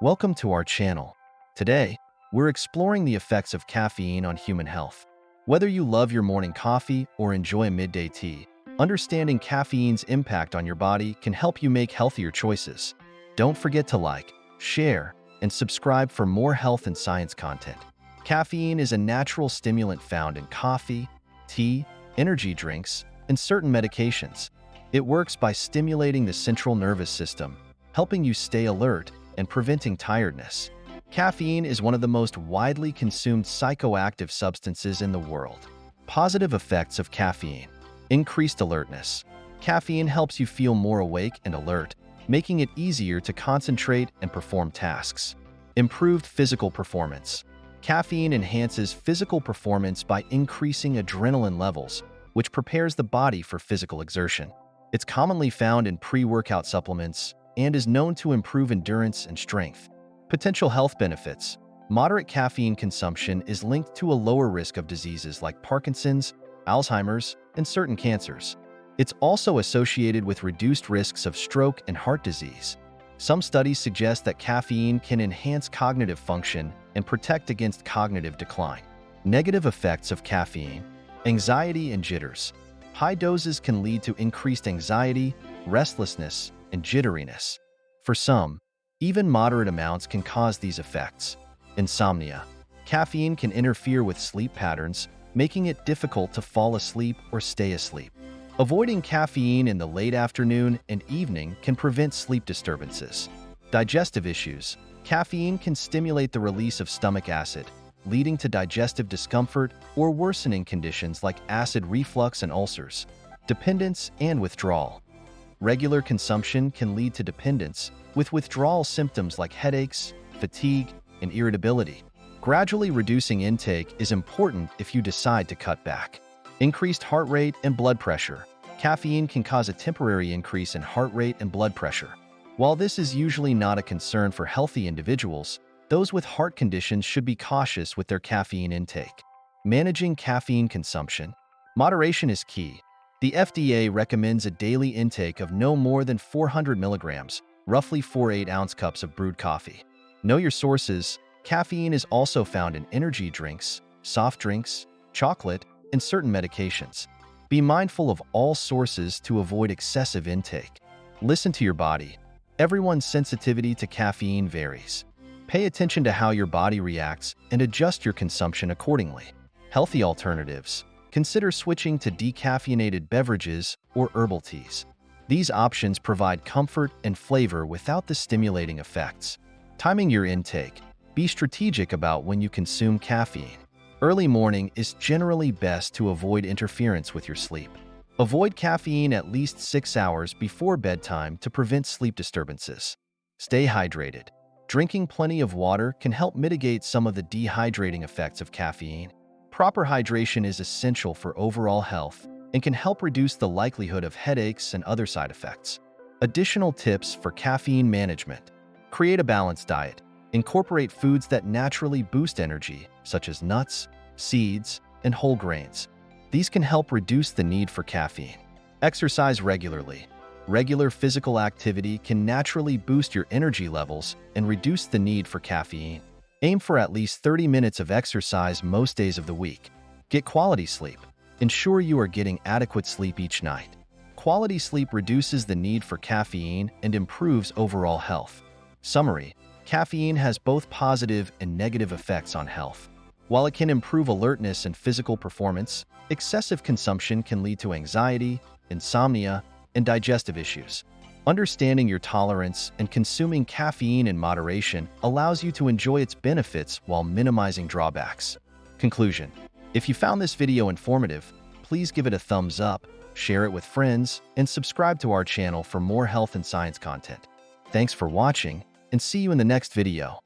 Welcome to our channel. Today, we're exploring the effects of caffeine on human health. Whether you love your morning coffee or enjoy midday tea, understanding caffeine's impact on your body can help you make healthier choices. Don't forget to like, share, and subscribe for more health and science content. Caffeine is a natural stimulant found in coffee, tea, energy drinks, and certain medications. It works by stimulating the central nervous system, helping you stay alert and preventing tiredness. Caffeine is one of the most widely consumed psychoactive substances in the world. Positive effects of caffeine: increased alertness. Caffeine helps you feel more awake and alert, making it easier to concentrate and perform tasks. Improved physical performance. Caffeine enhances physical performance by increasing adrenaline levels, which prepares the body for physical exertion. It's commonly found in pre-workout supplements and is known to improve endurance and strength. Potential health benefits. Moderate caffeine consumption is linked to a lower risk of diseases like Parkinson's, Alzheimer's, and certain cancers. It's also associated with reduced risks of stroke and heart disease. Some studies suggest that caffeine can enhance cognitive function and protect against cognitive decline. Negative effects of caffeine: anxiety and jitters. High doses can lead to increased anxiety, restlessness, and jitteriness. For some, even moderate amounts can cause these effects. Insomnia. Caffeine can interfere with sleep patterns, making it difficult to fall asleep or stay asleep. Avoiding caffeine in the late afternoon and evening can prevent sleep disturbances. Digestive issues. Caffeine can stimulate the release of stomach acid, leading to digestive discomfort or worsening conditions like acid reflux and ulcers. Dependence and withdrawal. Regular consumption can lead to dependence, with withdrawal symptoms like headaches, fatigue, and irritability. Gradually reducing intake is important if you decide to cut back. Increased heart rate and blood pressure. Caffeine can cause a temporary increase in heart rate and blood pressure. While this is usually not a concern for healthy individuals, those with heart conditions should be cautious with their caffeine intake. Managing caffeine consumption. Moderation is key. The FDA recommends a daily intake of no more than 400 milligrams, roughly 4 8-ounce cups of brewed coffee. Know your sources. Caffeine is also found in energy drinks, soft drinks, chocolate, and certain medications. Be mindful of all sources to avoid excessive intake. Listen to your body. Everyone's sensitivity to caffeine varies. Pay attention to how your body reacts and adjust your consumption accordingly. Healthy alternatives. Consider switching to decaffeinated beverages or herbal teas. These options provide comfort and flavor without the stimulating effects. Timing your intake. Be strategic about when you consume caffeine. Early morning is generally best to avoid interference with your sleep. Avoid caffeine at least 6 hours before bedtime to prevent sleep disturbances. Stay hydrated. Drinking plenty of water can help mitigate some of the dehydrating effects of caffeine. Proper hydration is essential for overall health and can help reduce the likelihood of headaches and other side effects. Additional tips for caffeine management. Create a balanced diet. Incorporate foods that naturally boost energy, such as nuts, seeds, and whole grains. These can help reduce the need for caffeine. Exercise regularly. Regular physical activity can naturally boost your energy levels and reduce the need for caffeine. Aim for at least 30 minutes of exercise most days of the week. Get quality sleep. Ensure you are getting adequate sleep each night. Quality sleep reduces the need for caffeine and improves overall health. Summary: caffeine has both positive and negative effects on health. While it can improve alertness and physical performance, excessive consumption can lead to anxiety, insomnia, and digestive issues. Understanding your tolerance and consuming caffeine in moderation allows you to enjoy its benefits while minimizing drawbacks. Conclusion: if you found this video informative, please give it a thumbs up, share it with friends, and subscribe to our channel for more health and science content. Thanks for watching, and see you in the next video.